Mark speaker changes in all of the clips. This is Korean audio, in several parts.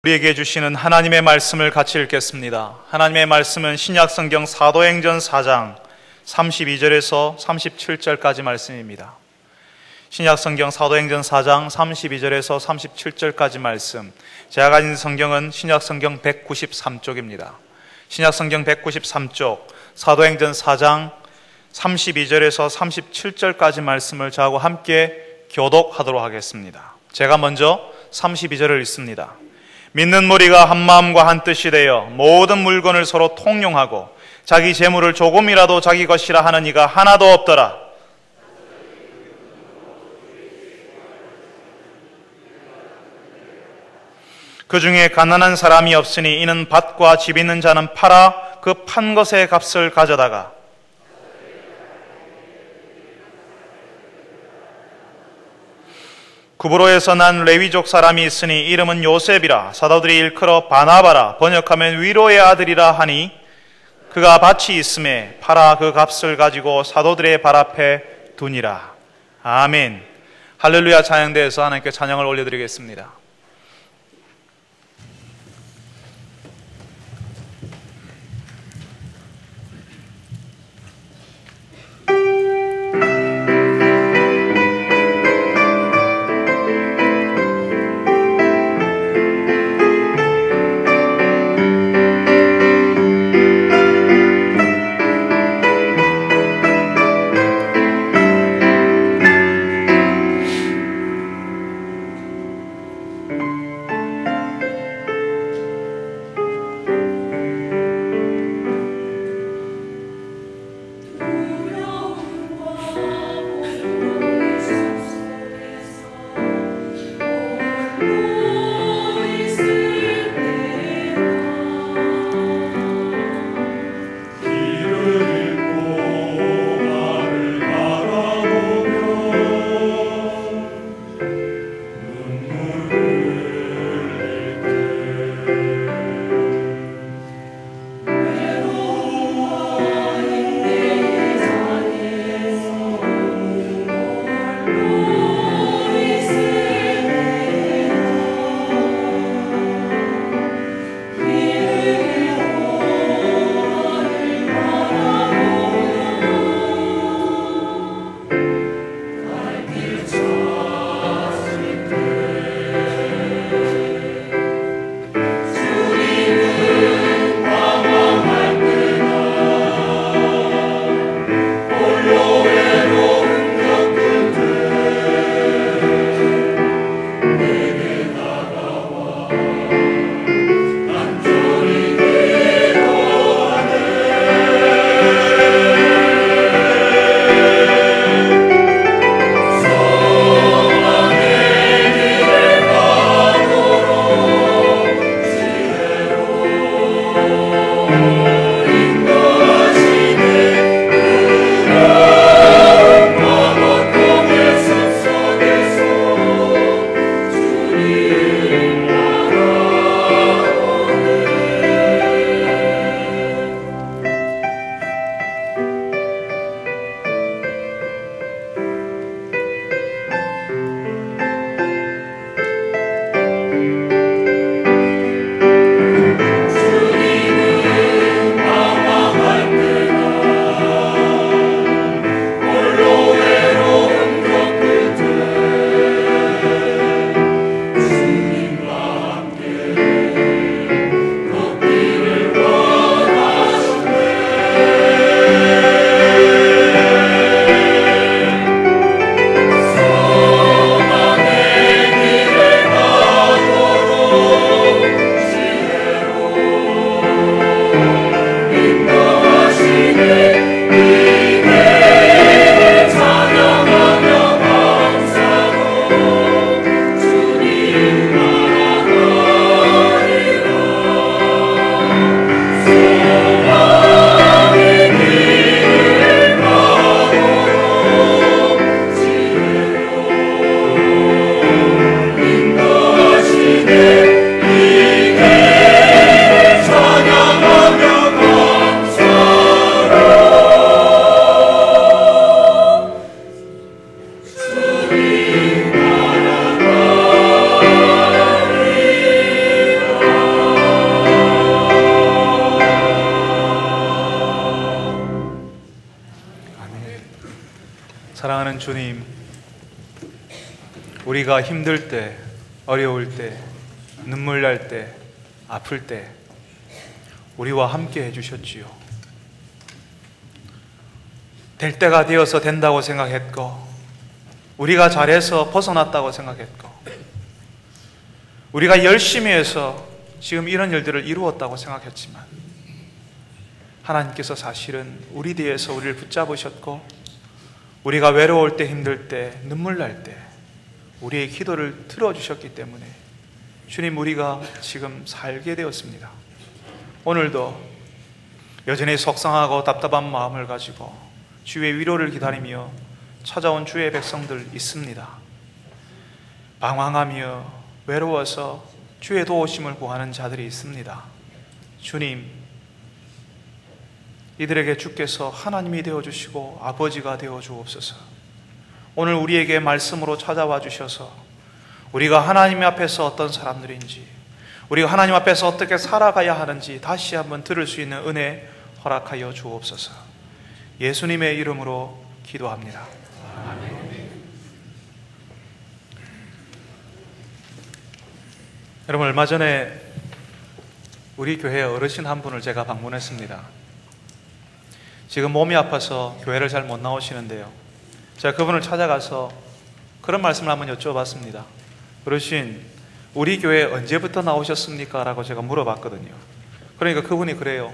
Speaker 1: 우리에게 주시는 하나님의 말씀을 같이 읽겠습니다. 하나님의 말씀은 신약성경 사도행전 4장 32절에서 37절까지 말씀입니다. 신약성경 사도행전 4장 32절에서 37절까지 말씀. 제가 가진 성경은 신약성경 193쪽입니다. 신약성경 193쪽 사도행전 4장 32절에서 37절까지 말씀을 저하고 함께 교독하도록 하겠습니다. 제가 먼저 32절을 읽습니다. 믿는 무리가 한 마음과 한 뜻이 되어 모든 물건을 서로 통용하고 자기 재물을 조금이라도 자기 것이라 하는 이가 하나도 없더라. 그 중에 가난한 사람이 없으니 이는 밭과 집 있는 자는 팔아 그 판 것의 값을 가져다가 구브로에서 난 레위족 사람이 있으니 이름은 요셉이라. 사도들이 일컬어 바나바라 번역하면 위로의 아들이라 하니 그가 밭이 있음에 팔아 그 값을 가지고 사도들의 발 앞에 두니라. 아멘. 할렐루야. 찬양대에서 하나님께 찬양을 올려드리겠습니다. 사랑하는 주님, 우리가 힘들 때, 어려울 때, 눈물 날 때, 아플 때 우리와 함께 해주셨지요. 될 때가 되어서 된다고 생각했고, 우리가 잘해서 벗어났다고 생각했고, 우리가 열심히 해서 지금 이런 일들을 이루었다고 생각했지만, 하나님께서 사실은 우리 뒤에서 우리를 붙잡으셨고, 우리가 외로울 때, 힘들 때, 눈물 날 때 우리의 기도를 들어주셨기 때문에 주님, 우리가 지금 살게 되었습니다. 오늘도 여전히 속상하고 답답한 마음을 가지고 주의 위로를 기다리며 찾아온 주의 백성들 있습니다. 방황하며 외로워서 주의 도우심을 구하는 자들이 있습니다. 주님, 이들에게 주께서 하나님이 되어주시고 아버지가 되어주옵소서. 오늘 우리에게 말씀으로 찾아와 주셔서 우리가 하나님 앞에서 어떤 사람들인지, 우리가 하나님 앞에서 어떻게 살아가야 하는지 다시 한번 들을 수 있는 은혜 허락하여 주옵소서. 예수님의 이름으로 기도합니다. 아멘. 여러분, 얼마 전에 우리 교회 어르신 한 분을 제가 방문했습니다. 지금 몸이 아파서 교회를 잘 못 나오시는데요, 제가 그분을 찾아가서 그런 말씀을 한번 여쭤봤습니다. 어르신, 우리 교회 언제부터 나오셨습니까? 라고 제가 물어봤거든요. 그러니까 그분이 그래요.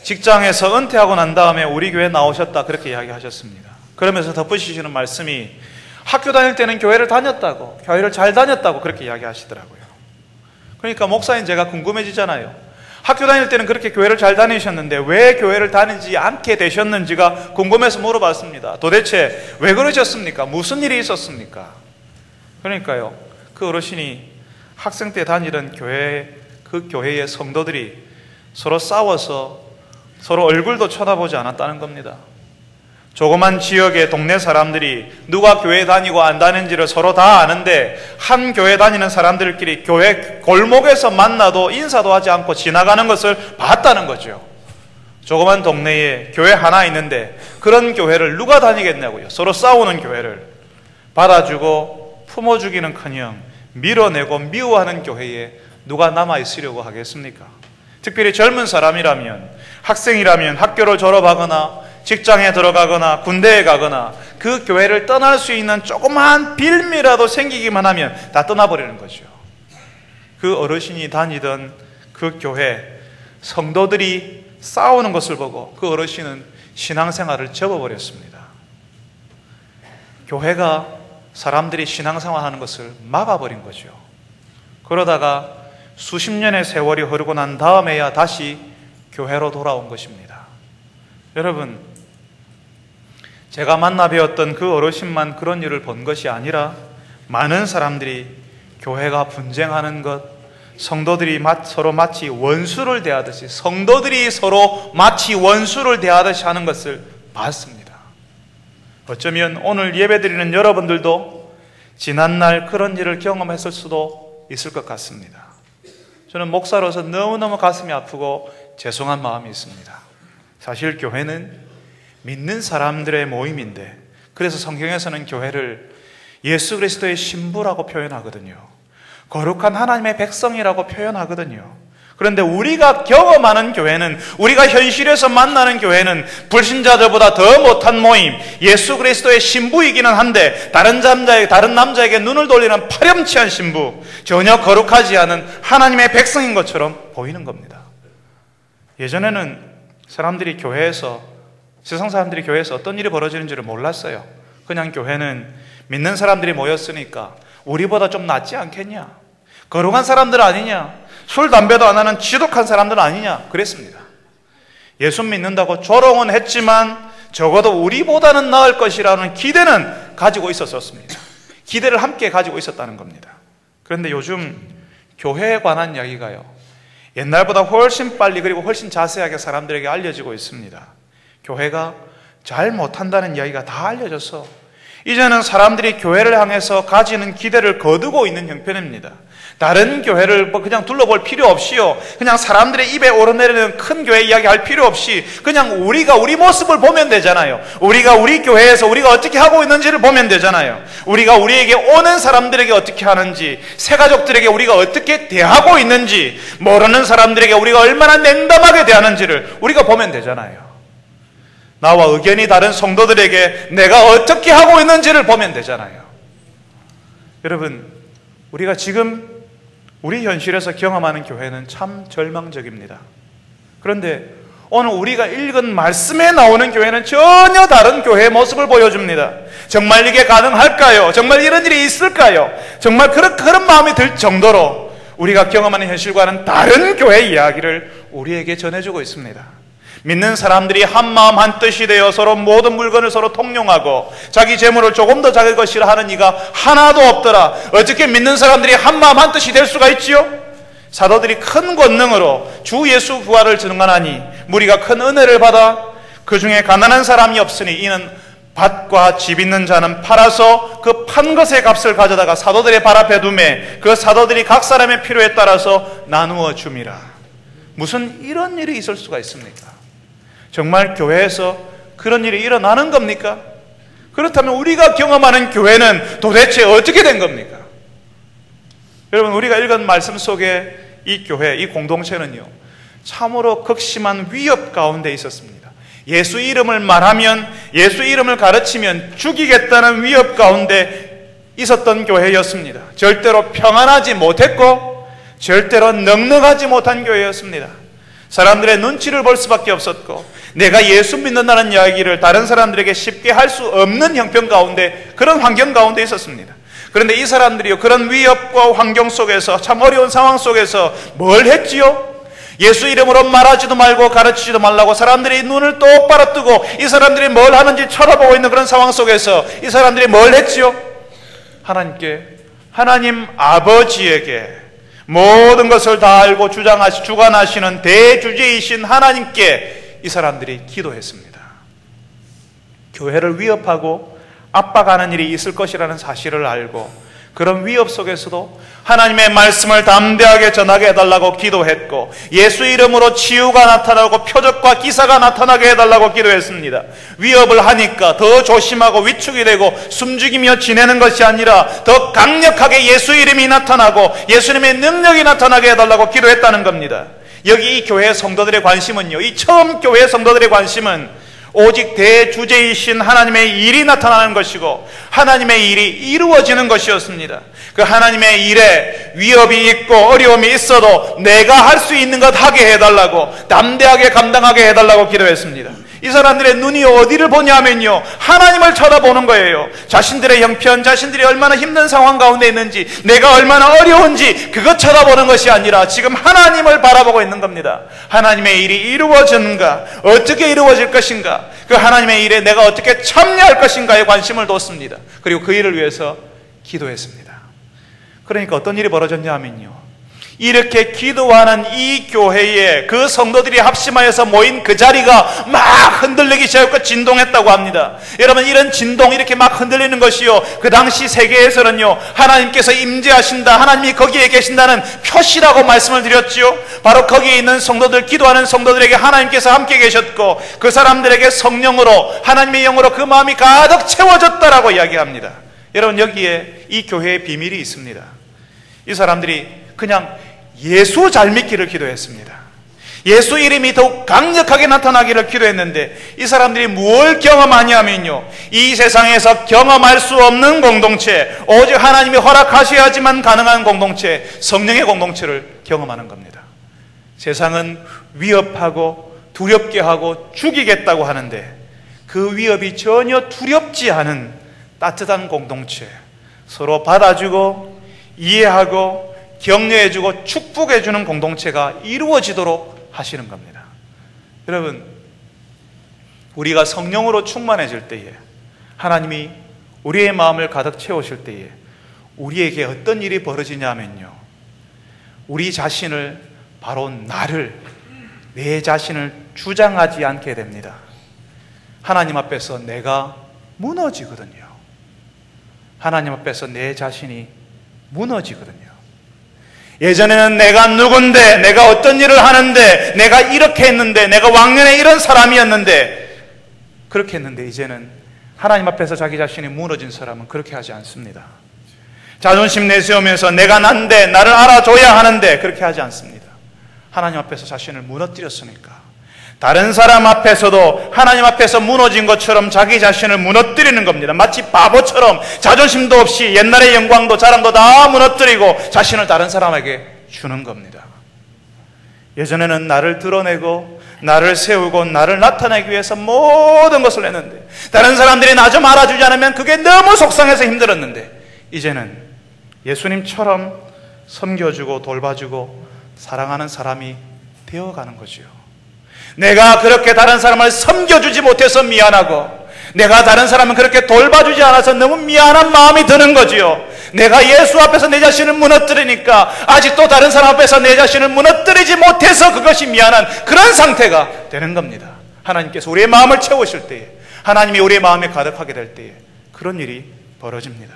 Speaker 1: 직장에서 은퇴하고 난 다음에 우리 교회 나오셨다, 그렇게 이야기하셨습니다. 그러면서 덧붙이시는 말씀이 학교 다닐 때는 교회를 다녔다고, 교회를 잘 다녔다고 그렇게 이야기하시더라고요. 그러니까 목사님, 제가 궁금해지잖아요. 학교 다닐 때는 그렇게 교회를 잘 다니셨는데 왜 교회를 다니지 않게 되셨는지가 궁금해서 물어봤습니다. 도대체 왜 그러셨습니까? 무슨 일이 있었습니까? 그러니까요, 그 어르신이 학생 때 다니던 교회, 그 교회의 성도들이 서로 싸워서 서로 얼굴도 쳐다보지 않았다는 겁니다. 조그만 지역의 동네 사람들이 누가 교회 다니고 안 다니는지를 서로 다 아는데, 한 교회 다니는 사람들끼리 교회 골목에서 만나도 인사도 하지 않고 지나가는 것을 봤다는 거죠. 조그만 동네에 교회 하나 있는데 그런 교회를 누가 다니겠냐고요. 서로 싸우는 교회를 받아주고 품어주기는커녕 밀어내고 미워하는 교회에 누가 남아있으려고 하겠습니까? 특별히 젊은 사람이라면, 학생이라면 학교를 졸업하거나 직장에 들어가거나 군대에 가거나 그 교회를 떠날 수 있는 조그마한 빌미라도 생기기만 하면 다 떠나버리는 거죠. 그 어르신이 다니던 그 교회 성도들이 싸우는 것을 보고 그 어르신은 신앙생활을 접어버렸습니다. 교회가 사람들이 신앙생활하는 것을 막아버린 거죠. 그러다가 수십 년의 세월이 흐르고 난 다음에야 다시 교회로 돌아온 것입니다. 여러분, 제가 만나 뵈었던 그 어르신만 그런 일을 본 것이 아니라 많은 사람들이 교회가 분쟁하는 것, 성도들이 서로 마치 원수를 대하듯이, 성도들이 서로 마치 원수를 대하듯이 하는 것을 봤습니다. 어쩌면 오늘 예배드리는 여러분들도 지난날 그런 일을 경험했을 수도 있을 것 같습니다. 저는 목사로서 너무너무 가슴이 아프고 죄송한 마음이 있습니다. 사실 교회는 믿는 사람들의 모임인데, 그래서 성경에서는 교회를 예수 그리스도의 신부라고 표현하거든요. 거룩한 하나님의 백성이라고 표현하거든요. 그런데 우리가 경험하는 교회는, 우리가 현실에서 만나는 교회는 불신자들보다 더 못한 모임, 예수 그리스도의 신부이기는 한데 다른 남자에게 눈을 돌리는 파렴치한 신부, 전혀 거룩하지 않은 하나님의 백성인 것처럼 보이는 겁니다. 예전에는 세상 사람들이 교회에서 어떤 일이 벌어지는지를 몰랐어요. 그냥 교회는 믿는 사람들이 모였으니까 우리보다 좀 낫지 않겠냐, 거룩한 사람들 아니냐, 술 담배도 안 하는 지독한 사람들 아니냐, 그랬습니다. 예수 믿는다고 조롱은 했지만 적어도 우리보다는 나을 것이라는 기대는 가지고 있었습니다. 기대를 함께 가지고 있었다는 겁니다. 그런데 요즘 교회에 관한 이야기가요, 옛날보다 훨씬 빨리 그리고 훨씬 자세하게 사람들에게 알려지고 있습니다. 교회가 잘 못한다는 이야기가 다 알려져서 이제는 사람들이 교회를 향해서 가지는 기대를 거두고 있는 형편입니다. 다른 교회를 그냥 둘러볼 필요 없이요, 그냥 사람들의 입에 오르내리는 큰 교회 이야기할 필요 없이 그냥 우리가 우리 모습을 보면 되잖아요. 우리가 우리 교회에서 우리가 어떻게 하고 있는지를 보면 되잖아요. 우리가 우리에게 오는 사람들에게 어떻게 하는지, 새가족들에게 우리가 어떻게 대하고 있는지, 모르는 사람들에게 우리가 얼마나 냉담하게 대하는지를 우리가 보면 되잖아요. 나와 의견이 다른 성도들에게 내가 어떻게 하고 있는지를 보면 되잖아요. 여러분, 우리가 지금 우리 현실에서 경험하는 교회는 참 절망적입니다. 그런데 오늘 우리가 읽은 말씀에 나오는 교회는 전혀 다른 교회의 모습을 보여줍니다. 정말 이게 가능할까요? 정말 이런 일이 있을까요? 정말 그런 마음이 들 정도로 우리가 경험하는 현실과는 다른 교회의 이야기를 우리에게 전해주고 있습니다. 믿는 사람들이 한마음 한뜻이 되어 서로 모든 물건을 서로 통용하고 자기 재물을 조금 더 자기 것이라 하는 이가 하나도 없더라. 어떻게 믿는 사람들이 한마음 한뜻이 될 수가 있지요? 사도들이 큰 권능으로 주 예수 부활을 증언하니 무리가 큰 은혜를 받아 그 중에 가난한 사람이 없으니 이는 밭과 집 있는 자는 팔아서 그 판 것의 값을 가져다가 사도들의 발 앞에 두매 그 사도들이 각 사람의 필요에 따라서 나누어 줌이라. 무슨 이런 일이 있을 수가 있습니까? 정말 교회에서 그런 일이 일어나는 겁니까? 그렇다면 우리가 경험하는 교회는 도대체 어떻게 된 겁니까? 여러분, 우리가 읽은 말씀 속에 이 교회, 이 공동체는요, 참으로 극심한 위협 가운데 있었습니다. 예수 이름을 말하면, 예수 이름을 가르치면 죽이겠다는 위협 가운데 있었던 교회였습니다. 절대로 평안하지 못했고 절대로 넉넉하지 못한 교회였습니다. 사람들의 눈치를 볼 수밖에 없었고 내가 예수 믿는다는 이야기를 다른 사람들에게 쉽게 할 수 없는 형편 가운데, 그런 환경 가운데 있었습니다. 그런데 이 사람들이요, 그런 위협과 환경 속에서, 참 어려운 상황 속에서 뭘 했지요? 예수 이름으로 말하지도 말고 가르치지도 말라고 사람들이 눈을 똑바로 뜨고 이 사람들이 뭘 하는지 쳐다보고 있는 그런 상황 속에서 이 사람들이 뭘 했지요? 하나님께, 하나님 아버지에게 모든 것을 다 알고 주관하시는 대주제이신 하나님께 이 사람들이 기도했습니다. 교회를 위협하고 압박하는 일이 있을 것이라는 사실을 알고 그런 위협 속에서도 하나님의 말씀을 담대하게 전하게 해달라고 기도했고 예수 이름으로 치유가 나타나고 표적과 기사가 나타나게 해달라고 기도했습니다. 위협을 하니까 더 조심하고 위축이 되고 숨죽이며 지내는 것이 아니라 더 강력하게 예수 이름이 나타나고 예수님의 능력이 나타나게 해달라고 기도했다는 겁니다. 여기 이 교회 성도들의 관심은요, 이 처음 교회 성도들의 관심은 오직 대주제이신 하나님의 일이 나타나는 것이고 하나님의 일이 이루어지는 것이었습니다. 그 하나님의 일에 위협이 있고 어려움이 있어도 내가 할 수 있는 것 하게 해달라고, 담대하게 감당하게 해달라고 기도했습니다. 이 사람들의 눈이 어디를 보냐면요, 하나님을 쳐다보는 거예요. 자신들의 형편, 자신들이 얼마나 힘든 상황 가운데 있는지, 내가 얼마나 어려운지 그것 쳐다보는 것이 아니라 지금 하나님을 바라보고 있는 겁니다. 하나님의 일이 이루어지는가, 어떻게 이루어질 것인가, 그 하나님의 일에 내가 어떻게 참여할 것인가에 관심을 뒀습니다. 그리고 그 일을 위해서 기도했습니다. 그러니까 어떤 일이 벌어졌냐 하면요, 이렇게 기도하는 이 교회에 그 성도들이 합심하여서 모인 그 자리가 막 흔들리기 시작했고 진동했다고 합니다. 여러분, 이런 진동, 이렇게 막 흔들리는 것이요, 그 당시 세계에서는요, 하나님께서 임재하신다, 하나님이 거기에 계신다는 표시라고 말씀을 드렸지요. 바로 거기에 있는 성도들, 기도하는 성도들에게 하나님께서 함께 계셨고 그 사람들에게 성령으로, 하나님의 영으로 그 마음이 가득 채워졌다라고 이야기합니다. 여러분, 여기에 이 교회의 비밀이 있습니다. 이 사람들이 그냥 예수 잘 믿기를 기도했습니다. 예수 이름이 더욱 강력하게 나타나기를 기도했는데 이 사람들이 뭘 경험하냐면요, 이 세상에서 경험할 수 없는 공동체, 오직 하나님이 허락하셔야지만 가능한 공동체, 성령의 공동체를 경험하는 겁니다. 세상은 위협하고 두렵게 하고 죽이겠다고 하는데 그 위협이 전혀 두렵지 않은 따뜻한 공동체, 서로 받아주고 이해하고 격려해주고 축복해주는 공동체가 이루어지도록 하시는 겁니다. 여러분, 우리가 성령으로 충만해질 때에, 하나님이 우리의 마음을 가득 채우실 때에 우리에게 어떤 일이 벌어지냐면요, 우리 자신을, 바로 나를, 내 자신을 주장하지 않게 됩니다. 하나님 앞에서 내가 무너지거든요. 하나님 앞에서 내 자신이 무너지거든요. 예전에는 내가 누군데, 내가 어떤 일을 하는데, 내가 이렇게 했는데, 내가 왕년에 이런 사람이었는데, 그렇게 했는데 이제는 하나님 앞에서 자기 자신이 무너진 사람은 그렇게 하지 않습니다. 자존심 내세우면서 내가 난데, 나를 알아줘야 하는데 그렇게 하지 않습니다. 하나님 앞에서 자신을 무너뜨렸으니까 다른 사람 앞에서도 하나님 앞에서 무너진 것처럼 자기 자신을 무너뜨리는 겁니다. 마치 바보처럼 자존심도 없이 옛날의 영광도 자랑도 다 무너뜨리고 자신을 다른 사람에게 주는 겁니다. 예전에는 나를 드러내고 나를 세우고 나를 나타내기 위해서 모든 것을 했는데, 다른 사람들이 나 좀 알아주지 않으면 그게 너무 속상해서 힘들었는데, 이제는 예수님처럼 섬겨주고 돌봐주고 사랑하는 사람이 되어가는 거죠. 내가 그렇게 다른 사람을 섬겨주지 못해서 미안하고, 내가 다른 사람을 그렇게 돌봐주지 않아서 너무 미안한 마음이 드는 거지요. 내가 예수 앞에서 내 자신을 무너뜨리니까 아직도 다른 사람 앞에서 내 자신을 무너뜨리지 못해서 그것이 미안한 그런 상태가 되는 겁니다. 하나님께서 우리의 마음을 채우실 때에, 하나님이 우리의 마음에 가득하게 될 때에 그런 일이 벌어집니다.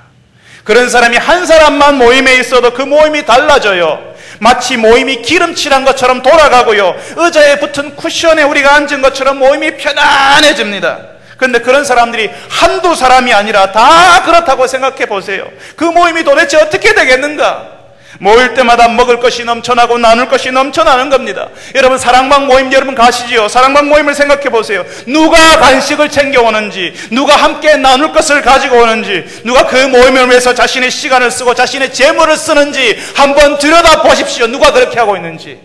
Speaker 1: 그런 사람이 한 사람만 모임에 있어도 그 모임이 달라져요. 마치 모임이 기름칠한 것처럼 돌아가고요, 의자에 붙은 쿠션에 우리가 앉은 것처럼 모임이 편안해집니다. 그런데 그런 사람들이 한두 사람이 아니라 다 그렇다고 생각해 보세요. 그 모임이 도대체 어떻게 되겠는가? 모일 때마다 먹을 것이 넘쳐나고 나눌 것이 넘쳐나는 겁니다. 여러분, 사랑방 모임 여러분 가시지요? 사랑방 모임을 생각해 보세요. 누가 간식을 챙겨오는지, 누가 함께 나눌 것을 가지고 오는지, 누가 그 모임을 위해서 자신의 시간을 쓰고 자신의 재물을 쓰는지 한번 들여다 보십시오. 누가 그렇게 하고 있는지.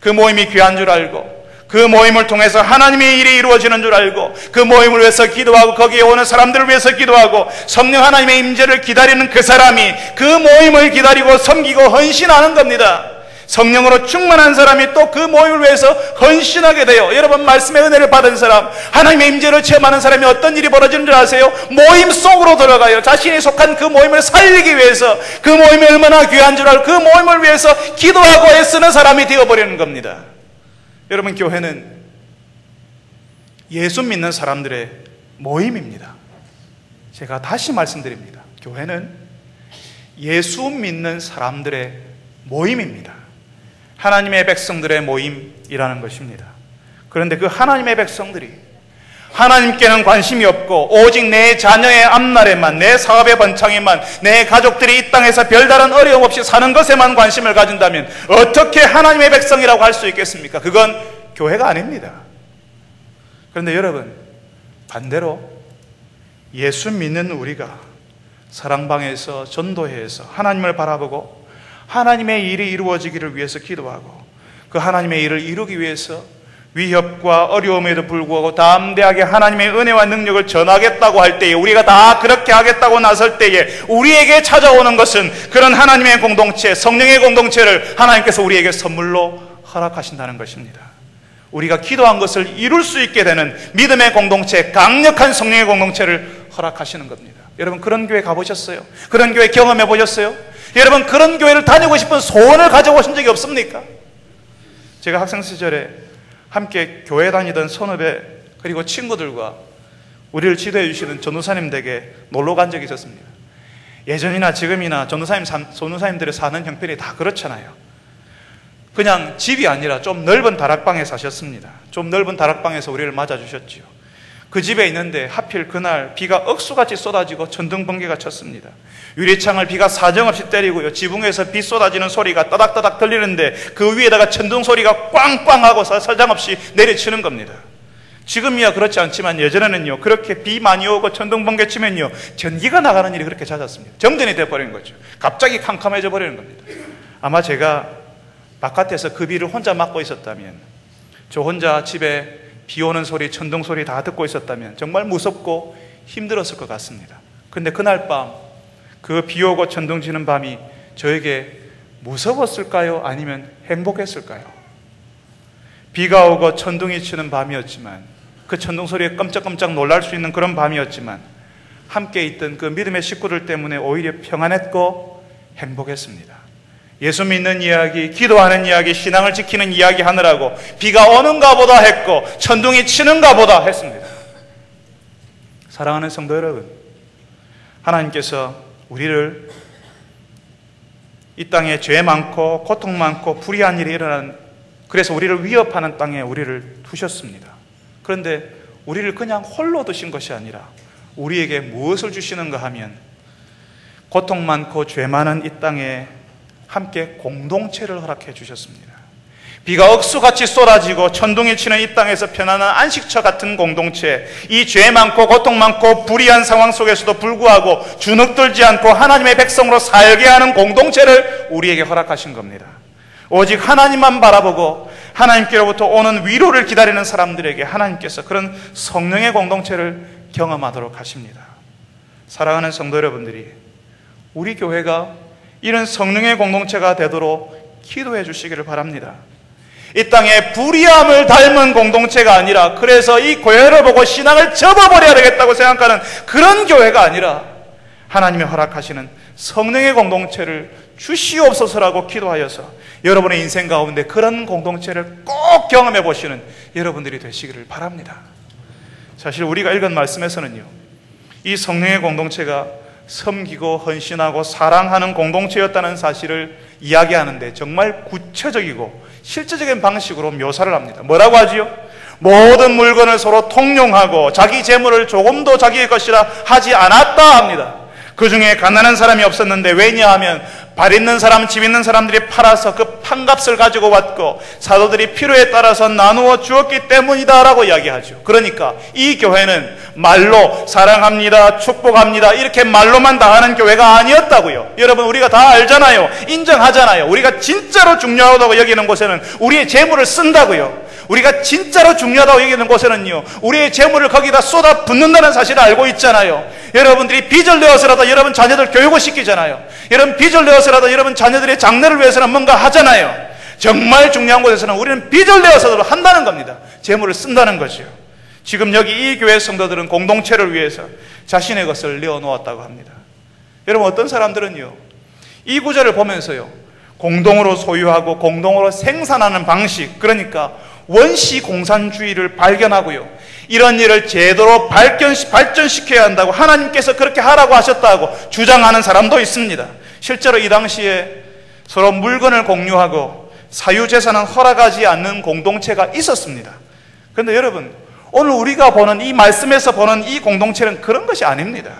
Speaker 1: 그 모임이 귀한 줄 알고, 그 모임을 통해서 하나님의 일이 이루어지는 줄 알고, 그 모임을 위해서 기도하고 거기에 오는 사람들을 위해서 기도하고 성령 하나님의 임재를 기다리는 그 사람이 그 모임을 기다리고 섬기고 헌신하는 겁니다. 성령으로 충만한 사람이 또 그 모임을 위해서 헌신하게 돼요. 여러분, 말씀의 은혜를 받은 사람, 하나님의 임재를 체험하는 사람이 어떤 일이 벌어지는 줄 아세요? 모임 속으로 들어가요. 자신이 속한 그 모임을 살리기 위해서, 그 모임이 얼마나 귀한 줄 알고 그 모임을 위해서 기도하고 애쓰는 사람이 되어버리는 겁니다. 여러분, 교회는 예수 믿는 사람들의 모임입니다. 제가 다시 말씀드립니다. 교회는 예수 믿는 사람들의 모임입니다. 하나님의 백성들의 모임이라는 것입니다. 그런데 그 하나님의 백성들이 하나님께는 관심이 없고 오직 내 자녀의 앞날에만, 내 사업의 번창에만, 내 가족들이 이 땅에서 별다른 어려움 없이 사는 것에만 관심을 가진다면 어떻게 하나님의 백성이라고 할 수 있겠습니까? 그건 교회가 아닙니다. 그런데 여러분, 반대로 예수 믿는 우리가 사랑방에서 전도회에서 하나님을 바라보고 하나님의 일이 이루어지기를 위해서 기도하고, 그 하나님의 일을 이루기 위해서 위협과 어려움에도 불구하고 담대하게 하나님의 은혜와 능력을 전하겠다고 할 때에, 우리가 다 그렇게 하겠다고 나설 때에 우리에게 찾아오는 것은 그런 하나님의 공동체, 성령의 공동체를 하나님께서 우리에게 선물로 허락하신다는 것입니다. 우리가 기도한 것을 이룰 수 있게 되는 믿음의 공동체, 강력한 성령의 공동체를 허락하시는 겁니다. 여러분, 그런 교회 가보셨어요? 그런 교회 경험해 보셨어요? 여러분, 그런 교회를 다니고 싶은 소원을 가져보신 적이 없습니까? 제가 학생 시절에 함께 교회 다니던 선후배 그리고 친구들과 우리를 지도해 주시는 전도사님 댁에 놀러 간 적이 있었습니다. 예전이나 지금이나 전도사님들의 사는 형편이 다 그렇잖아요. 그냥 집이 아니라 좀 넓은 다락방에 사셨습니다. 좀 넓은 다락방에서 우리를 맞아주셨지요. 그 집에 있는데 하필 그날 비가 억수같이 쏟아지고 천둥 번개가 쳤습니다. 유리창을 비가 사정없이 때리고요, 지붕에서 비 쏟아지는 소리가 따닥따닥 들리는데 그 위에다가 천둥 소리가 꽝꽝하고 사정없이 내리치는 겁니다. 지금이야 그렇지 않지만 예전에는요, 그렇게 비 많이 오고 천둥 번개 치면요, 전기가 나가는 일이 그렇게 잦았습니다. 정전이 되어버리는 거죠. 갑자기 캄캄해져 버리는 겁니다. 아마 제가 바깥에서 그 비를 혼자 맞고 있었다면, 저 혼자 집에 비 오는 소리, 천둥 소리 다 듣고 있었다면 정말 무섭고 힘들었을 것 같습니다. 그런데 그날 밤, 그 비 오고 천둥 치는 밤이 저에게 무서웠을까요? 아니면 행복했을까요? 비가 오고 천둥이 치는 밤이었지만, 그 천둥 소리에 깜짝깜짝 놀랄 수 있는 그런 밤이었지만, 함께 있던 그 믿음의 식구들 때문에 오히려 평안했고 행복했습니다. 예수 믿는 이야기, 기도하는 이야기, 신앙을 지키는 이야기 하느라고 비가 오는가 보다 했고 천둥이 치는가 보다 했습니다. 사랑하는 성도 여러분, 하나님께서 우리를 이 땅에 죄 많고 고통 많고 불의한 일이 일어나는, 그래서 우리를 위협하는 땅에 우리를 두셨습니다. 그런데 우리를 그냥 홀로 두신 것이 아니라 우리에게 무엇을 주시는가 하면 고통 많고 죄 많은 이 땅에 함께 공동체를 허락해 주셨습니다. 비가 억수같이 쏟아지고 천둥이 치는 이 땅에서 편안한 안식처 같은 공동체, 이 죄 많고 고통 많고 불의한 상황 속에서도 불구하고 주눅들지 않고 하나님의 백성으로 살게 하는 공동체를 우리에게 허락하신 겁니다. 오직 하나님만 바라보고 하나님께로부터 오는 위로를 기다리는 사람들에게 하나님께서 그런 성령의 공동체를 경험하도록 하십니다. 사랑하는 성도 여러분들이, 우리 교회가 이런 성령의 공동체가 되도록 기도해 주시기를 바랍니다. 이 땅에 불의함을 닮은 공동체가 아니라, 그래서 이 교회를 보고 신앙을 접어버려야 되겠다고 생각하는 그런 교회가 아니라 하나님이 허락하시는 성령의 공동체를 주시옵소서라고 기도하여서 여러분의 인생 가운데 그런 공동체를 꼭 경험해 보시는 여러분들이 되시기를 바랍니다. 사실 우리가 읽은 말씀에서는요, 이 성령의 공동체가 섬기고 헌신하고 사랑하는 공동체였다는 사실을 이야기하는데 정말 구체적이고 실제적인 방식으로 묘사를 합니다. 뭐라고 하지요? 모든 물건을 서로 통용하고 자기 재물을 조금도 자기의 것이라 하지 않았다 합니다. 그 중에 가난한 사람이 없었는데, 왜냐하면 발 있는 사람, 집 있는 사람들이 팔아서 그 판값을 가지고 왔고 사도들이 필요에 따라서 나누어 주었기 때문이다라고 이야기하죠. 그러니까 이 교회는 말로 사랑합니다, 축복합니다 이렇게 말로만 다 하는 교회가 아니었다고요. 여러분, 우리가 다 알잖아요. 인정하잖아요. 우리가 진짜로 중요하다고 여기는 곳에는 우리의 재물을 쓴다고요. 우리가 진짜로 중요하다고 여기는 곳에는요, 우리의 재물을 거기다 쏟아 붓는다는 사실을 알고 있잖아요. 여러분들이 빚을 내어서라도 여러분 자녀들 교육을 시키잖아요. 여러분 빚을 내어서라도 여러분 자녀들의 장래를 위해서는 뭔가 하잖아요. 정말 중요한 곳에서는 우리는 빚을 내어서도 한다는 겁니다. 재물을 쓴다는 거죠. 지금 여기 이 교회 성도들은 공동체를 위해서 자신의 것을 내어놓았다고 합니다. 여러분, 어떤 사람들은요, 이 구절을 보면서요, 공동으로 소유하고 공동으로 생산하는 방식, 그러니까 원시 공산주의를 발견하고요, 이런 일을 제대로 발전시켜야 한다고, 하나님께서 그렇게 하라고 하셨다고 주장하는 사람도 있습니다. 실제로 이 당시에 서로 물건을 공유하고 사유재산은 허락하지 않는 공동체가 있었습니다. 그런데 여러분, 오늘 우리가 보는 이 말씀에서 보는 이 공동체는 그런 것이 아닙니다.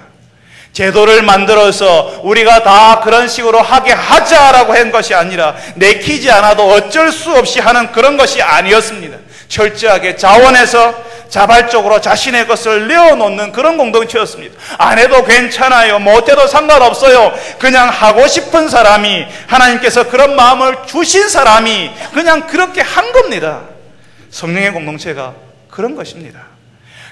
Speaker 1: 제도를 만들어서 우리가 다 그런 식으로 하게 하자라고 한 것이 아니라 내키지 않아도 어쩔 수 없이 하는 그런 것이 아니었습니다. 철저하게 자원해서 자발적으로 자신의 것을 내어놓는 그런 공동체였습니다. 안 해도 괜찮아요, 못해도 상관없어요, 그냥 하고 싶은 사람이, 하나님께서 그런 마음을 주신 사람이 그냥 그렇게 한 겁니다. 성령의 공동체가 그런 것입니다.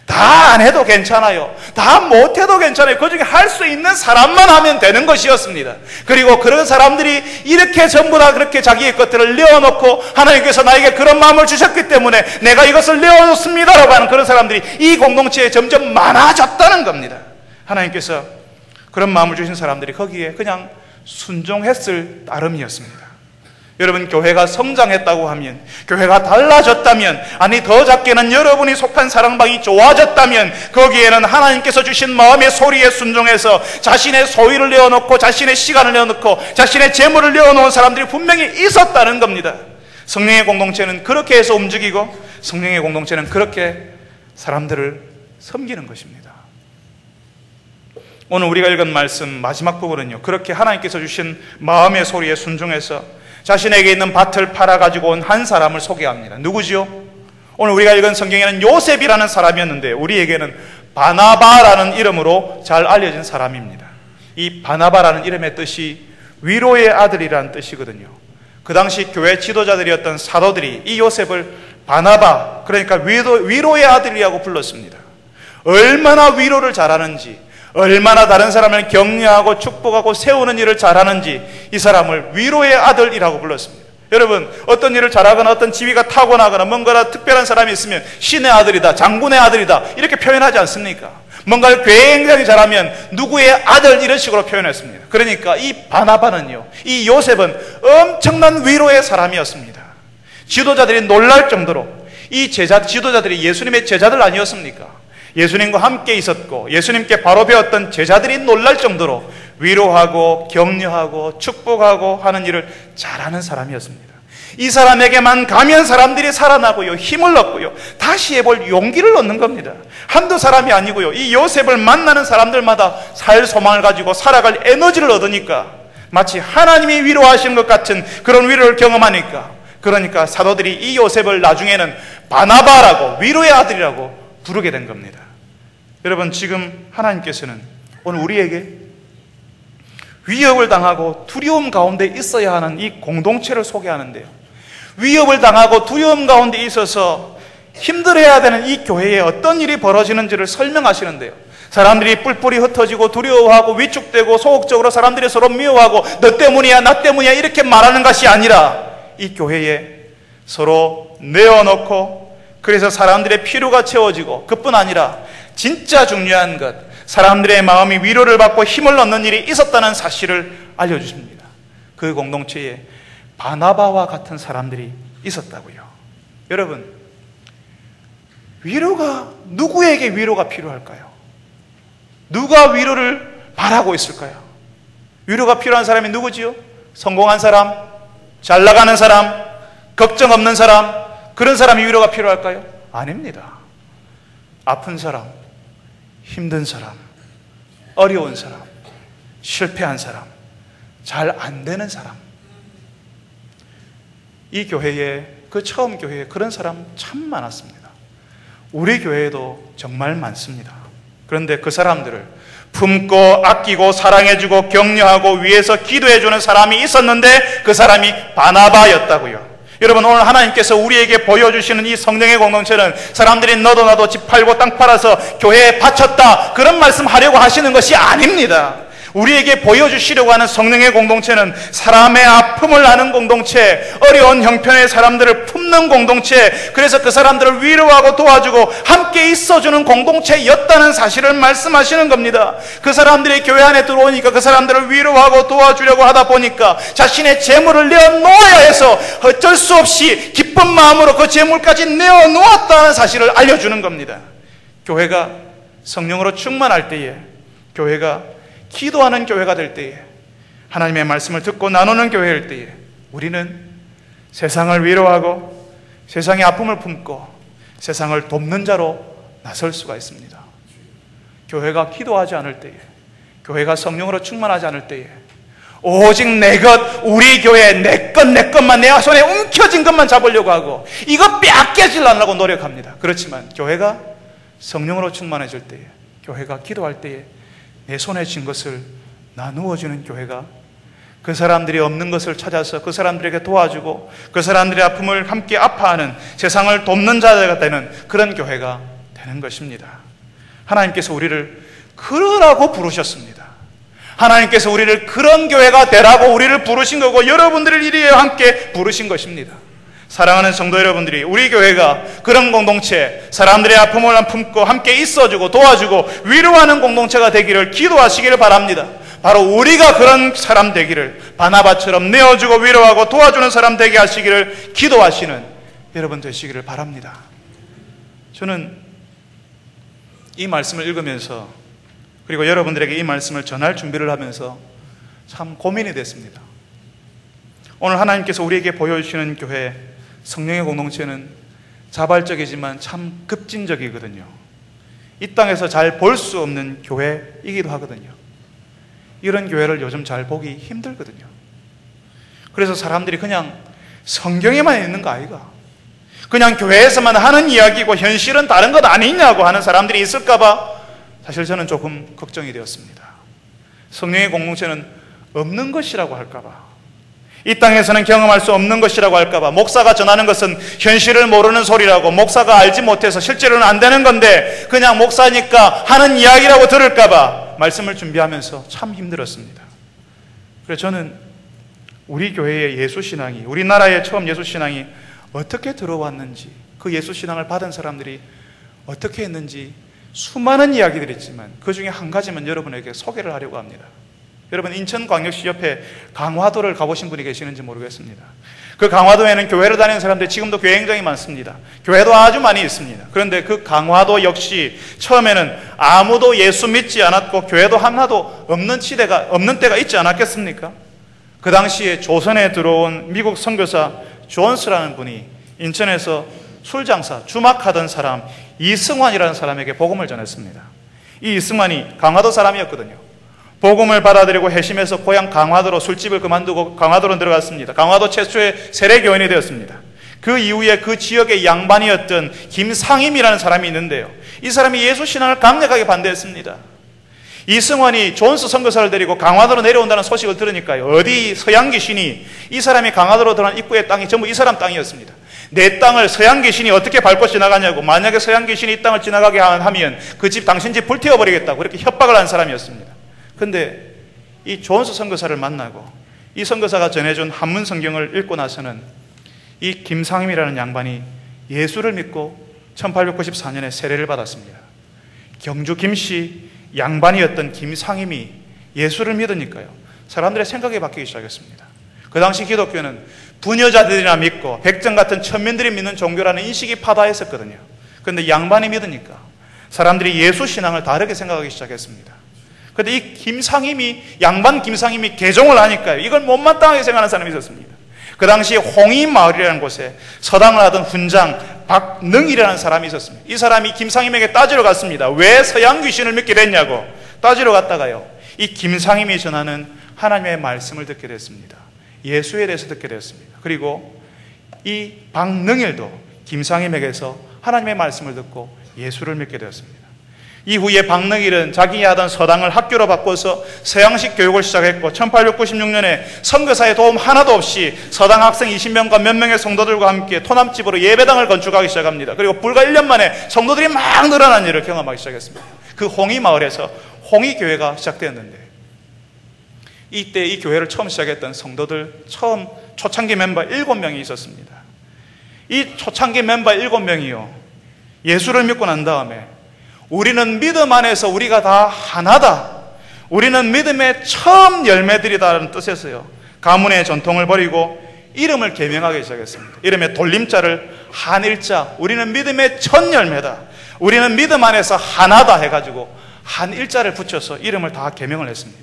Speaker 1: 다 안 해도 괜찮아요, 다 못해도 괜찮아요, 그 중에 할 수 있는 사람만 하면 되는 것이었습니다. 그리고 그런 사람들이 이렇게 전부 다 그렇게 자기의 것들을 내어놓고, 하나님께서 나에게 그런 마음을 주셨기 때문에 내가 이것을 내어놓습니다 라고 하는 그런 사람들이 이 공동체에 점점 많아졌다는 겁니다. 하나님께서 그런 마음을 주신 사람들이 거기에 그냥 순종했을 따름이었습니다. 여러분, 교회가 성장했다고 하면, 교회가 달라졌다면, 아니 더 작게는 여러분이 속한 사랑방이 좋아졌다면, 거기에는 하나님께서 주신 마음의 소리에 순종해서 자신의 소유를 내어놓고 자신의 시간을 내어놓고 자신의 재물을 내어놓은 사람들이 분명히 있었다는 겁니다. 성령의 공동체는 그렇게 해서 움직이고, 성령의 공동체는 그렇게 사람들을 섬기는 것입니다. 오늘 우리가 읽은 말씀 마지막 부분은요, 그렇게 하나님께서 주신 마음의 소리에 순종해서 자신에게 있는 밭을 팔아가지고 온 한 사람을 소개합니다. 누구지요? 오늘 우리가 읽은 성경에는 요셉이라는 사람이었는데 우리에게는 바나바라는 이름으로 잘 알려진 사람입니다. 이 바나바라는 이름의 뜻이 위로의 아들이라는 뜻이거든요. 그 당시 교회 지도자들이었던 사도들이 이 요셉을 바나바, 그러니까 위로의 아들이라고 불렀습니다. 얼마나 위로를 잘하는지, 얼마나 다른 사람을 격려하고 축복하고 세우는 일을 잘하는지 이 사람을 위로의 아들이라고 불렀습니다. 여러분, 어떤 일을 잘하거나 어떤 지위가 타고나거나 뭔가 특별한 사람이 있으면 신의 아들이다, 장군의 아들이다 이렇게 표현하지 않습니까? 뭔가를 굉장히 잘하면 누구의 아들 이런 식으로 표현했습니다. 그러니까 이 바나바는요, 이 요셉은 엄청난 위로의 사람이었습니다. 지도자들이 놀랄 정도로, 이 지도자들이 예수님의 제자들 아니었습니까? 예수님과 함께 있었고 예수님께 바로 배웠던 제자들이 놀랄 정도로 위로하고 격려하고 축복하고 하는 일을 잘하는 사람이었습니다. 이 사람에게만 가면 사람들이 살아나고요, 힘을 얻고요, 다시 해볼 용기를 얻는 겁니다. 한두 사람이 아니고요, 이 요셉을 만나는 사람들마다 살 소망을 가지고 살아갈 에너지를 얻으니까 마치 하나님이 위로하시는 것 같은 그런 위로를 경험하니까, 그러니까 사도들이 이 요셉을 나중에는 바나바라고, 위로의 아들이라고 부르게 된 겁니다. 여러분, 지금 하나님께서는 오늘 우리에게 위협을 당하고 두려움 가운데 있어야 하는 이 공동체를 소개하는데요, 위협을 당하고 두려움 가운데 있어서 힘들어야 되는 이 교회에 어떤 일이 벌어지는지를 설명하시는데요, 사람들이 뿔뿔이 흩어지고 두려워하고 위축되고 소극적으로 사람들이 서로 미워하고 너 때문이야 나 때문이야 이렇게 말하는 것이 아니라 이 교회에 서로 내어놓고, 그래서 사람들의 필요가 채워지고, 그뿐 아니라 진짜 중요한 것, 사람들의 마음이 위로를 받고 힘을 얻는 일이 있었다는 사실을 알려주십니다. 그 공동체에 바나바와 같은 사람들이 있었다고요. 여러분, 누구에게 위로가 필요할까요? 누가 위로를 바라고 있을까요? 위로가 필요한 사람이 누구지요? 성공한 사람, 잘 나가는 사람, 걱정 없는 사람, 그런 사람이 위로가 필요할까요? 아닙니다. 아픈 사람, 힘든 사람, 어려운 사람, 실패한 사람, 잘 안 되는 사람. 이 교회에, 그 처음 교회에 그런 사람 참 많았습니다. 우리 교회에도 정말 많습니다. 그런데 그 사람들을 품고 아끼고 사랑해주고 격려하고 위에서 기도해주는 사람이 있었는데 그 사람이 바나바였다고요. 여러분, 오늘 하나님께서 우리에게 보여주시는 이 성령의 공동체는 사람들이 너도 나도 집 팔고 땅 팔아서 교회에 바쳤다, 그런 말씀 하려고 하시는 것이 아닙니다. 우리에게 보여주시려고 하는 성령의 공동체는 사람의 아픔을 아는 공동체, 어려운 형편의 사람들을 품는 공동체, 그래서 그 사람들을 위로하고 도와주고 함께 있어주는 공동체였다는 사실을 말씀하시는 겁니다. 그 사람들이 교회 안에 들어오니까 그 사람들을 위로하고 도와주려고 하다 보니까 자신의 재물을 내어놓아야 해서 어쩔 수 없이 기쁜 마음으로 그 재물까지 내어놓았다는 사실을 알려주는 겁니다. 교회가 성령으로 충만할 때에, 교회가 기도하는 교회가 될 때에, 하나님의 말씀을 듣고 나누는 교회일 때에 우리는 세상을 위로하고 세상의 아픔을 품고 세상을 돕는 자로 나설 수가 있습니다. 교회가 기도하지 않을 때에, 교회가 성령으로 충만하지 않을 때에 오직 내 것, 우리 교회 내 것만 내 손에 움켜진 것만 잡으려고 하고 이거 빼앗겨지려고 노력합니다. 그렇지만 교회가 성령으로 충만해질 때에, 교회가 기도할 때에 내 손에 쥔 것을 나누어주는 교회가, 그 사람들이 없는 것을 찾아서 그 사람들에게 도와주고 그 사람들의 아픔을 함께 아파하는, 세상을 돕는 자가 되는 그런 교회가 되는 것입니다. 하나님께서 우리를 그러라고 부르셨습니다. 하나님께서 우리를 그런 교회가 되라고 우리를 부르신 거고 여러분들을 이리에 함께 부르신 것입니다. 사랑하는 성도 여러분들이, 우리 교회가 그런 공동체, 사람들의 아픔을 품고 함께 있어주고 도와주고 위로하는 공동체가 되기를 기도하시기를 바랍니다. 바로 우리가 그런 사람 되기를, 바나바처럼 내어주고 위로하고 도와주는 사람 되게 하시기를 기도하시는 여러분 되시기를 바랍니다. 저는 이 말씀을 읽으면서, 그리고 여러분들에게 이 말씀을 전할 준비를 하면서 참 고민이 됐습니다. 오늘 하나님께서 우리에게 보여주시는 교회, 성령의 공동체는 자발적이지만 참 급진적이거든요. 이 땅에서 잘 볼 수 없는 교회이기도 하거든요. 이런 교회를 요즘 잘 보기 힘들거든요. 그래서 사람들이 그냥 성경에만 있는 거 아이가, 그냥 교회에서만 하는 이야기고 현실은 다른 것 아니냐고 하는 사람들이 있을까 봐 사실 저는 조금 걱정이 되었습니다. 성령의 공동체는 없는 것이라고 할까 봐, 이 땅에서는 경험할 수 없는 것이라고 할까봐, 목사가 전하는 것은 현실을 모르는 소리라고, 목사가 알지 못해서 실제로는 안 되는 건데 그냥 목사니까 하는 이야기라고 들을까봐 말씀을 준비하면서 참 힘들었습니다. 그래서 저는 우리 교회의 예수신앙이, 우리나라의 처음 예수신앙이 어떻게 들어왔는지, 그 예수신앙을 받은 사람들이 어떻게 했는지 수많은 이야기들이 있지만 그 중에 한 가지만 여러분에게 소개를 하려고 합니다. 여러분, 인천광역시 옆에 강화도를 가보신 분이 계시는지 모르겠습니다. 그 강화도에는 교회를 다니는 사람들이 지금도 굉장히 많습니다. 교회도 아주 많이 있습니다. 그런데 그 강화도 역시 처음에는 아무도 예수 믿지 않았고 교회도 하나도 없는 때가 있지 않았겠습니까? 그 당시에 조선에 들어온 미국 선교사 존스라는 분이 인천에서 술장사, 주막하던 사람 이승환이라는 사람에게 복음을 전했습니다. 이 이승환이 강화도 사람이었거든요. 복음을 받아들이고 회심해서 고향 강화도로 술집을 그만두고 강화도로 들어갔습니다. 강화도 최초의 세례교인이 되었습니다. 그 이후에 그 지역의 양반이었던 김상임이라는 사람이 있는데요. 이 사람이 예수 신앙을 강력하게 반대했습니다. 이승환이 존스 선교사를 데리고 강화도로 내려온다는 소식을 들으니까요. 어디 서양 귀신이 이 사람이 강화도로 들어간 입구의 땅이 전부 이 사람 땅이었습니다. 내 땅을 서양 귀신이 어떻게 밟고 지나가냐고, 만약에 서양 귀신이 이 땅을 지나가게 하면 그 집 당신 집 불태워버리겠다고 그렇게 협박을 한 사람이었습니다. 그런데 이 존스 선교사를 만나고 이 선교사가 전해준 한문 성경을 읽고 나서는 이 김상임이라는 양반이 예수를 믿고 1894년에 세례를 받았습니다. 경주 김씨 양반이었던 김상임이 예수를 믿으니까요, 사람들의 생각이 바뀌기 시작했습니다. 그 당시 기독교는 부녀자들이나 믿고 백정 같은 천민들이 믿는 종교라는 인식이 파다했었거든요. 그런데 양반이 믿으니까 사람들이 예수 신앙을 다르게 생각하기 시작했습니다. 그런데 이 김상임이, 양반 김상임이 개종을 하니까요, 이걸 못마땅하게 생각하는 사람이 있었습니다. 그 당시에 홍인마을이라는 곳에 서당을 하던 훈장 박능이라는 사람이 있었습니다. 이 사람이 김상임에게 따지러 갔습니다. 왜 서양 귀신을 믿게 됐냐고 따지러 갔다가요, 이 김상임이 전하는 하나님의 말씀을 듣게 됐습니다. 예수에 대해서 듣게 되었습니다. 그리고 이 박능일도 김상임에게서 하나님의 말씀을 듣고 예수를 믿게 되었습니다. 이후에 박능일은 자기가 하던 서당을 학교로 바꿔서 서양식 교육을 시작했고 1896년에 선교사의 도움 하나도 없이 서당 학생 20명과 몇 명의 성도들과 함께 토남집으로 예배당을 건축하기 시작합니다. 그리고 불과 1년 만에 성도들이 막 늘어난 일을 경험하기 시작했습니다. 그 홍이마을에서 홍이교회가 시작되었는데, 이때 이 교회를 처음 시작했던 성도들, 처음 초창기 멤버 7명이 있었습니다. 이 초창기 멤버 7명이요, 예수를 믿고 난 다음에 우리는 믿음 안에서 우리가 다 하나다, 우리는 믿음의 처음 열매들이다라는 뜻에서요, 가문의 전통을 버리고 이름을 개명하기 시작했습니다. 이름의 돌림자를 한일자, 우리는 믿음의 첫 열매다, 우리는 믿음 안에서 하나다 해가지고 한일자를 붙여서 이름을 다 개명을 했습니다.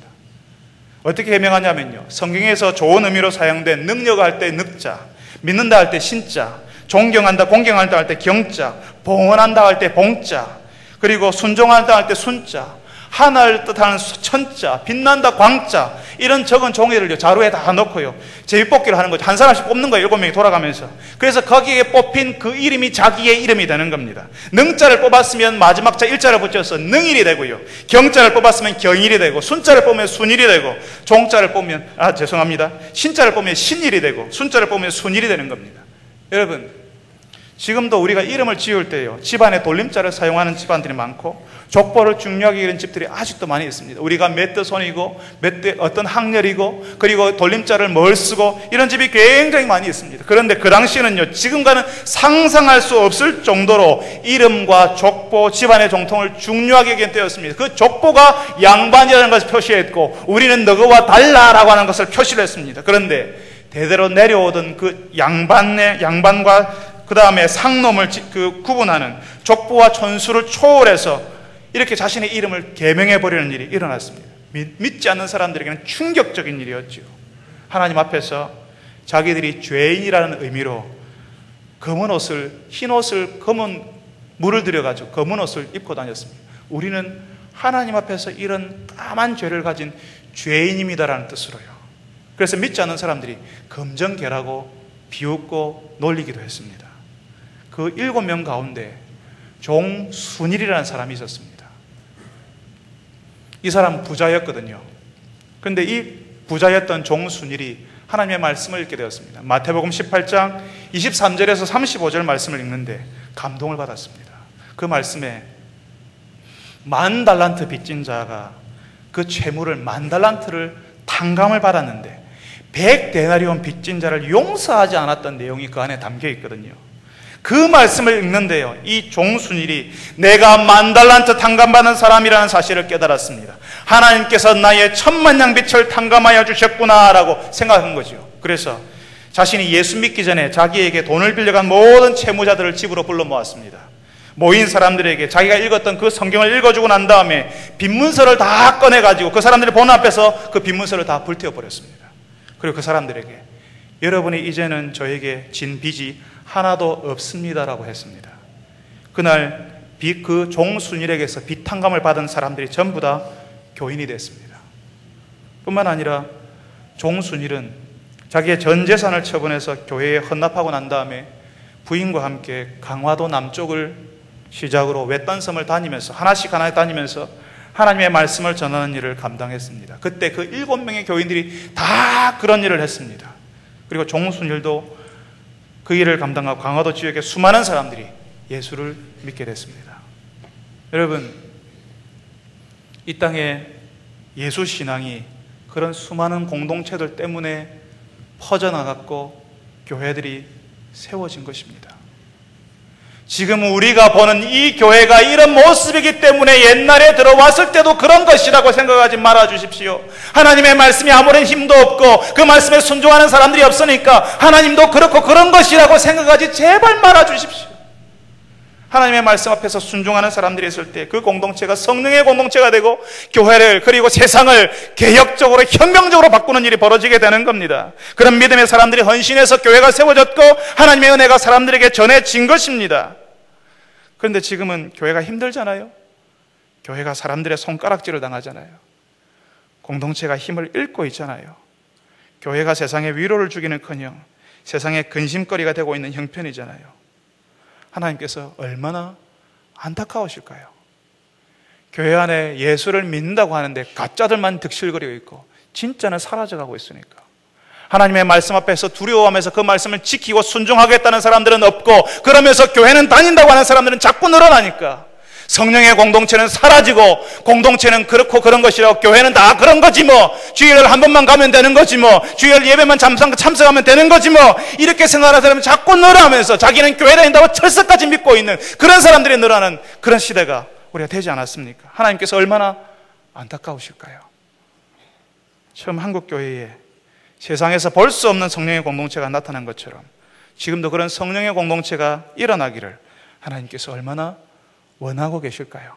Speaker 1: 어떻게 개명하냐면요, 성경에서 좋은 의미로 사용된 능력을 할 때 늑자, 믿는다 할 때 신자, 존경한다, 공경한다 할 때 경자, 봉헌한다 할 때 봉자, 그리고 순종한다 할 때 순자, 하나를 뜻하는 천자, 빛난다 광자, 이런 적은 종이를 자루에 다 넣고요, 제비뽑기를 하는 거죠. 한 사람씩 뽑는 거예요, 7명이 돌아가면서. 그래서 거기에 뽑힌 그 이름이 자기의 이름이 되는 겁니다. 능자를 뽑았으면 마지막 자 일자를 붙여서 능일이 되고요, 경자를 뽑았으면 경일이 되고, 순자를 뽑으면 순일이 되고, 종자를 뽑으면 신자를 뽑으면 신일이 되고, 순자를 뽑으면 순일이 되는 겁니다. 여러분, 지금도 우리가 이름을 지을 때요, 집안에 돌림자를 사용하는 집안들이 많고 족보를 중요하게 이런 집들이 아직도 많이 있습니다. 우리가 몇 대 손이고 몇 대 어떤 학렬이고, 그리고 돌림자를 뭘 쓰고, 이런 집이 굉장히 많이 있습니다. 그런데 그 당시에는요, 지금과는 상상할 수 없을 정도로 이름과 족보, 집안의 정통을 중요하게 여긴 때였습니다. 그 족보가 양반이라는 것을 표시했고 우리는 너희와 달라라고 하는 것을 표시를 했습니다. 그런데 대대로 내려오던 그 양반과 그 다음에 상놈을 구분하는 족보와 천수를 초월해서 이렇게 자신의 이름을 개명해버리는 일이 일어났습니다. 믿지 않는 사람들에게는 충격적인 일이었죠. 하나님 앞에서 자기들이 죄인이라는 의미로 검은 옷을, 흰 옷을, 검은 물을 들여가지고 검은 옷을 입고 다녔습니다. 우리는 하나님 앞에서 이런 까만 죄를 가진 죄인입니다라는 뜻으로요. 그래서 믿지 않는 사람들이 검정개라고 비웃고 놀리기도 했습니다. 그 7명 가운데 종순일이라는 사람이 있었습니다. 이 사람은 부자였거든요. 그런데 이 부자였던 종순일이 하나님의 말씀을 읽게 되었습니다. 마태복음 18장 23절에서 35절 말씀을 읽는데 감동을 받았습니다. 그 말씀에 10,000달란트 빚진 자가 그 채무를 10,000달란트를 탕감을 받았는데 100데나리온 빚진 자를 용서하지 않았던 내용이 그 안에 담겨 있거든요. 그 말씀을 읽는데요, 이 종순일이 내가 10,000달란트 탕감받은 사람이라는 사실을 깨달았습니다. 하나님께서 나의 10,000,000냥 빚을 탕감하여 주셨구나 라고 생각한 거죠. 그래서 자신이 예수 믿기 전에 자기에게 돈을 빌려간 모든 채무자들을 집으로 불러 모았습니다. 모인 사람들에게 자기가 읽었던 그 성경을 읽어주고 난 다음에 빈문서를 다 꺼내가지고 그 사람들이 보는 앞에서 그 빈문서를 다 불태워버렸습니다. 그리고 그 사람들에게 여러분이 이제는 저에게 진 빚이 하나도 없습니다라고 했습니다. 그날 그 종순일에게서 빚탕감을 받은 사람들이 전부 다 교인이 됐습니다. 뿐만 아니라 종순일은 자기의 전 재산을 처분해서 교회에 헌납하고 난 다음에 부인과 함께 강화도 남쪽을 시작으로 외딴섬을 다니면서 하나씩 다니면서 하나님의 말씀을 전하는 일을 감당했습니다. 그때 그 7명의 교인들이 다 그런 일을 했습니다. 그리고 종순일도 그 일을 감당하고 강화도 지역의 수많은 사람들이 예수를 믿게 됐습니다. 여러분, 이 땅에 예수 신앙이 그런 수많은 공동체들 때문에 퍼져나갔고 교회들이 세워진 것입니다. 지금 우리가 보는 이 교회가 이런 모습이기 때문에 옛날에 들어왔을 때도 그런 것이라고 생각하지 말아 주십시오. 하나님의 말씀이 아무런 힘도 없고 그 말씀에 순종하는 사람들이 없으니까 하나님도 그렇고 그런 것이라고 생각하지 제발 말아 주십시오. 하나님의 말씀 앞에서 순종하는 사람들이 있을 때 그 공동체가 성령의 공동체가 되고 교회를 그리고 세상을 개혁적으로 혁명적으로 바꾸는 일이 벌어지게 되는 겁니다. 그런 믿음의 사람들이 헌신해서 교회가 세워졌고 하나님의 은혜가 사람들에게 전해진 것입니다. 그런데 지금은 교회가 힘들잖아요. 교회가 사람들의 손가락질을 당하잖아요. 공동체가 힘을 잃고 있잖아요. 교회가 세상에 위로를 주기는커녕 세상의 근심거리가 되고 있는 형편이잖아요. 하나님께서 얼마나 안타까우실까요? 교회 안에 예수를 믿는다고 하는데 가짜들만 득실거리고 있고 진짜는 사라져가고 있으니까 하나님의 말씀 앞에서 두려워하면서 그 말씀을 지키고 순종하겠다는 사람들은 없고 그러면서 교회는 다닌다고 하는 사람들은 자꾸 늘어나니까 성령의 공동체는 사라지고 공동체는 그렇고 그런 것이라고 교회는 다 그런 거지 뭐 주일 한 번만 가면 되는 거지 뭐 주일 예배만 참석하면 되는 거지 뭐 이렇게 생각하는 사람은 자꾸 늘어나면서 자기는 교회 다닌다고 철석까지 믿고 있는 그런 사람들이 늘어나는 그런 시대가 우리가 되지 않았습니까? 하나님께서 얼마나 안타까우실까요? 처음 한국교회에 세상에서 볼 수 없는 성령의 공동체가 나타난 것처럼 지금도 그런 성령의 공동체가 일어나기를 하나님께서 얼마나 원하고 계실까요?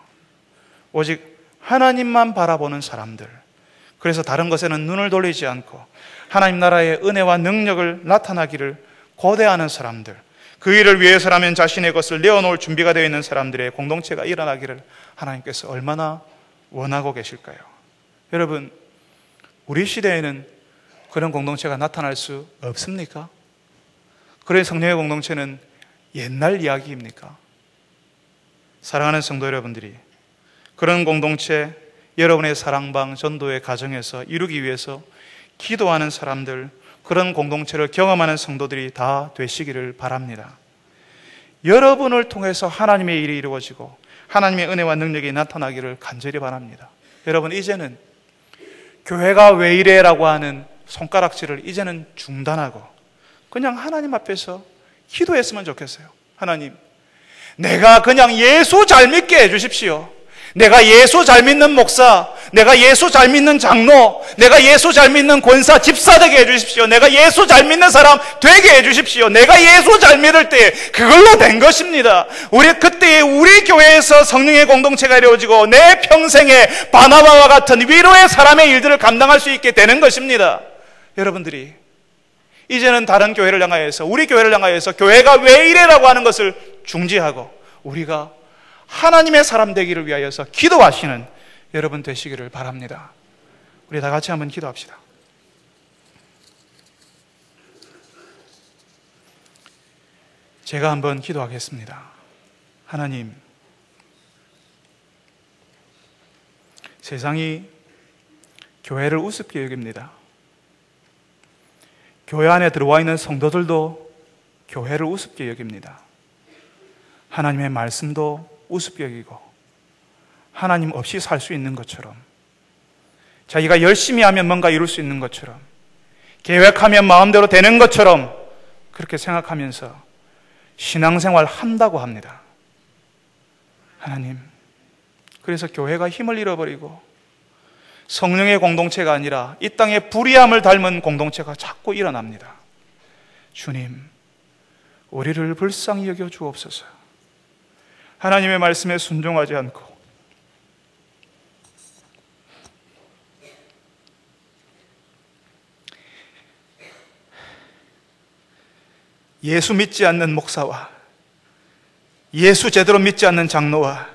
Speaker 1: 오직 하나님만 바라보는 사람들, 그래서 다른 것에는 눈을 돌리지 않고 하나님 나라의 은혜와 능력을 나타나기를 고대하는 사람들, 그 일을 위해서라면 자신의 것을 내어놓을 준비가 되어 있는 사람들의 공동체가 일어나기를 하나님께서 얼마나 원하고 계실까요? 여러분, 우리 시대에는 그런 공동체가 나타날 수 없습니까? 그런 성령의 공동체는 옛날 이야기입니까? 사랑하는 성도 여러분들이 그런 공동체, 여러분의 사랑방 전도의 가정에서 이루기 위해서 기도하는 사람들, 그런 공동체를 경험하는 성도들이 다 되시기를 바랍니다. 여러분을 통해서 하나님의 일이 이루어지고 하나님의 은혜와 능력이 나타나기를 간절히 바랍니다. 여러분, 이제는 교회가 왜 이래라고 하는 손가락질을 이제는 중단하고 그냥 하나님 앞에서 기도했으면 좋겠어요. 하나님, 내가 그냥 예수 잘 믿게 해주십시오. 내가 예수 잘 믿는 목사, 내가 예수 잘 믿는 장로, 내가 예수 잘 믿는 권사, 집사 되게 해주십시오. 내가 예수 잘 믿는 사람 되게 해주십시오. 내가 예수 잘 믿을 때 그걸로 된 것입니다. 그때에 우리 교회에서 성령의 공동체가 이루어지고 내 평생에 바나바와 같은 위로의 사람의 일들을 감당할 수 있게 되는 것입니다. 여러분들이 이제는 다른 교회를 향하여서, 우리 교회를 향하여서 교회가 왜 이래라고 하는 것을 중지하고 우리가 하나님의 사람 되기를 위하여서 기도하시는 여러분 되시기를 바랍니다. 우리 다 같이 한번 기도합시다. 제가 한번 기도하겠습니다. 하나님, 세상이 교회를 우습게 여깁니다. 교회 안에 들어와 있는 성도들도 교회를 우습게 여깁니다. 하나님의 말씀도 우습게 여기고 하나님 없이 살 수 있는 것처럼, 자기가 열심히 하면 뭔가 이룰 수 있는 것처럼, 계획하면 마음대로 되는 것처럼 그렇게 생각하면서 신앙생활 한다고 합니다. 하나님, 그래서 교회가 힘을 잃어버리고 성령의 공동체가 아니라 이 땅의 불의함을 닮은 공동체가 자꾸 일어납니다. 주님, 우리를 불쌍히 여겨 주옵소서. 하나님의 말씀에 순종하지 않고 예수 믿지 않는 목사와 예수 제대로 믿지 않는 장로와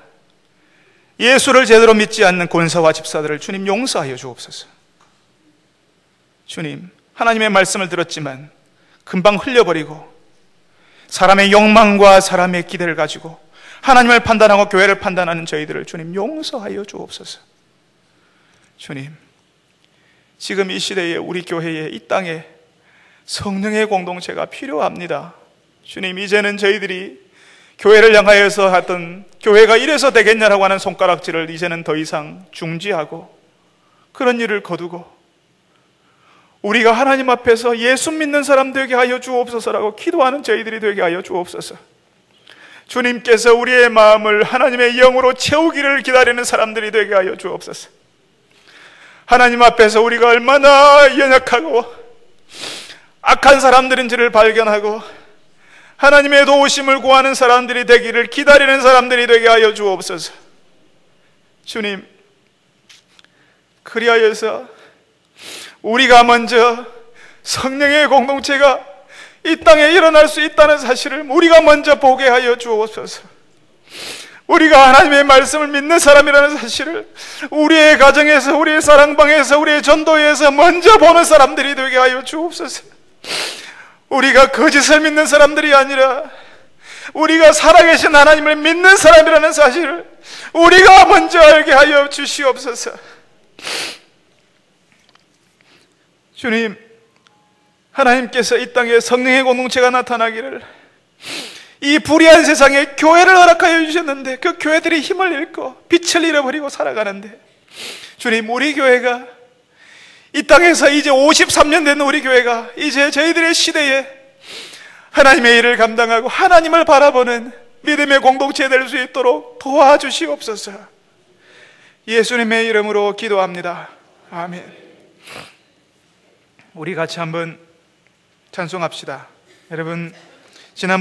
Speaker 1: 예수를 제대로 믿지 않는 권사와 집사들을 주님 용서하여 주옵소서. 주님, 하나님의 말씀을 들었지만 금방 흘려버리고 사람의 욕망과 사람의 기대를 가지고 하나님을 판단하고 교회를 판단하는 저희들을 주님 용서하여 주옵소서. 주님, 지금 이 시대에 우리 교회에 이 땅에 성령의 공동체가 필요합니다. 주님, 이제는 저희들이 교회를 향하여서 하던 교회가 이래서 되겠냐라고 하는 손가락질을 이제는 더 이상 중지하고 그런 일을 거두고 우리가 하나님 앞에서 예수 믿는 사람 되게 하여 주옵소서라고 기도하는 저희들이 되게 하여 주옵소서. 주님께서 우리의 마음을 하나님의 영으로 채우기를 기다리는 사람들이 되게 하여 주옵소서. 하나님 앞에서 우리가 얼마나 연약하고 악한 사람들인지를 발견하고 하나님의 도우심을 구하는 사람들이 되기를 기다리는 사람들이 되게 하여 주옵소서. 주님, 그리하여서 우리가 먼저 성령의 공동체가 이 땅에 일어날 수 있다는 사실을 우리가 먼저 보게 하여 주옵소서. 우리가 하나님의 말씀을 믿는 사람이라는 사실을 우리의 가정에서, 우리의 사랑방에서, 우리의 전도회에서 먼저 보는 사람들이 되게 하여 주옵소서. 우리가 거짓을 믿는 사람들이 아니라 우리가 살아계신 하나님을 믿는 사람이라는 사실을 우리가 먼저 알게 하여 주시옵소서. 주님, 하나님께서 이 땅에 성령의 공동체가 나타나기를 이 불의한 세상에 교회를 허락하여 주셨는데 그 교회들이 힘을 잃고 빛을 잃어버리고 살아가는데 주님, 우리 교회가 이 땅에서 이제 53년 된 우리 교회가 이제 저희들의 시대에 하나님의 일을 감당하고 하나님을 바라보는 믿음의 공동체 될 수 있도록 도와주시옵소서. 예수님의 이름으로 기도합니다. 아멘. 우리 같이 한번 찬송합시다. 여러분, 지난